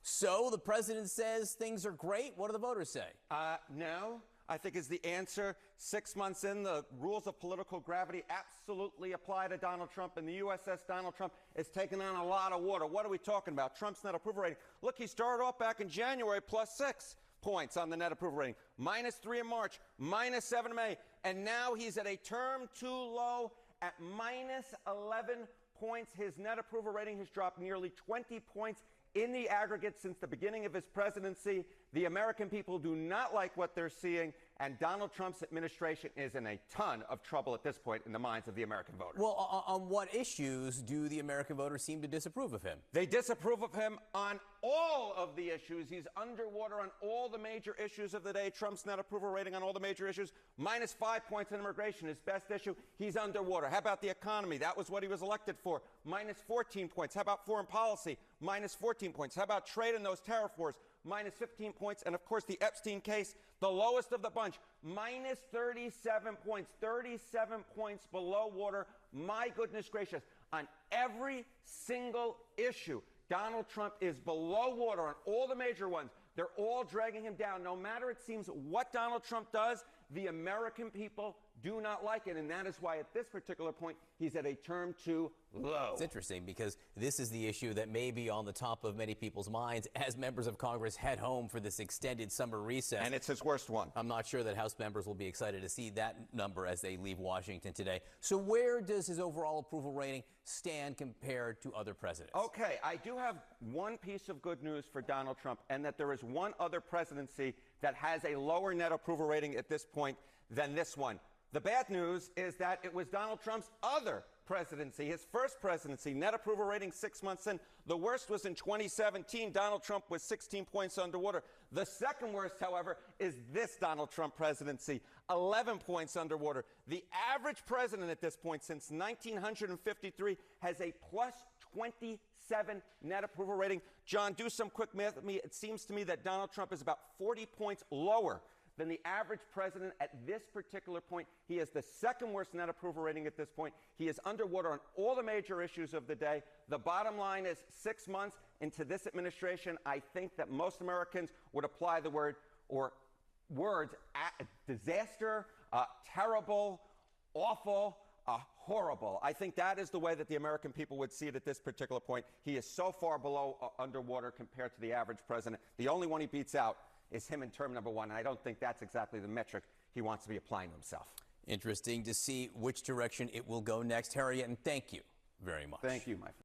So the president says things are great. What do the voters say? No, I think is the answer. 6 months in, the rules of political gravity absolutely apply to Donald Trump, and the USS Donald Trump is taking on a lot of water. What are we talking about? Trump's net approval rating. Look, he started off back in January +6 points on the net approval rating, -3 in March, -7 in May, and now he's at a term too low at -11 points. His net approval rating has dropped nearly 20 points in the aggregate since the beginning of his presidency. The American people do not like what they're seeing, and Donald Trump's administration is in a ton of trouble at this point in the minds of the American voters. Well, on what issues do the American voters seem to disapprove of him? They disapprove of him on all of the issues. He's underwater on all the major issues of the day. Trump's net approval rating on all the major issues, -5 points on immigration, his best issue. He's underwater. How about the economy? That was what he was elected for. -14 points. How about foreign policy? -14 points. How about trade and those tariff wars? -15 points. And, of course, the Epstein case, the lowest of the bunch, -37 points, 37 points below water. My goodness gracious. On every single issue, Donald Trump is below water on all the major ones. They're all dragging him down. No matter, it seems, what Donald Trump does, the American people do not like it. And that is why at this particular point, he's at a term too low. It's interesting because this is the issue that may be on the top of many people's minds as members of Congress head home for this extended summer recess. And it's his worst one. I'm not sure that House members will be excited to see that number as they leave Washington today. So where does his overall approval rating stand compared to other presidents? Okay, I do have one piece of good news for Donald Trump, and that there is one other presidency that has a lower net approval rating at this point than this one. The bad news is that it was Donald Trump's other presidency, his first presidency, net approval rating 6 months in. The worst was in 2017. Donald Trump was 16 points underwater. The second worst, however, is this Donald Trump presidency, 11 points underwater. The average president at this point since 1953 has a +27 net approval rating. John, do some quick math with me. It seems to me that Donald Trump is about 40 points lower than the average president at this particular point. He has the second worst net approval rating at this point. He is underwater on all the major issues of the day. The bottom line is 6 months into this administration, I think that most Americans would apply the word or words disaster, terrible, awful, horrible. I think that is the way that the American people would see it at this particular point. He is so far below underwater compared to the average president. The only one he beats out is him in term number one, and I don't think that's exactly the metric he wants to be applying to himself. Interesting to see which direction it will go next. Harriet, and thank you very much. Thank you, my friend.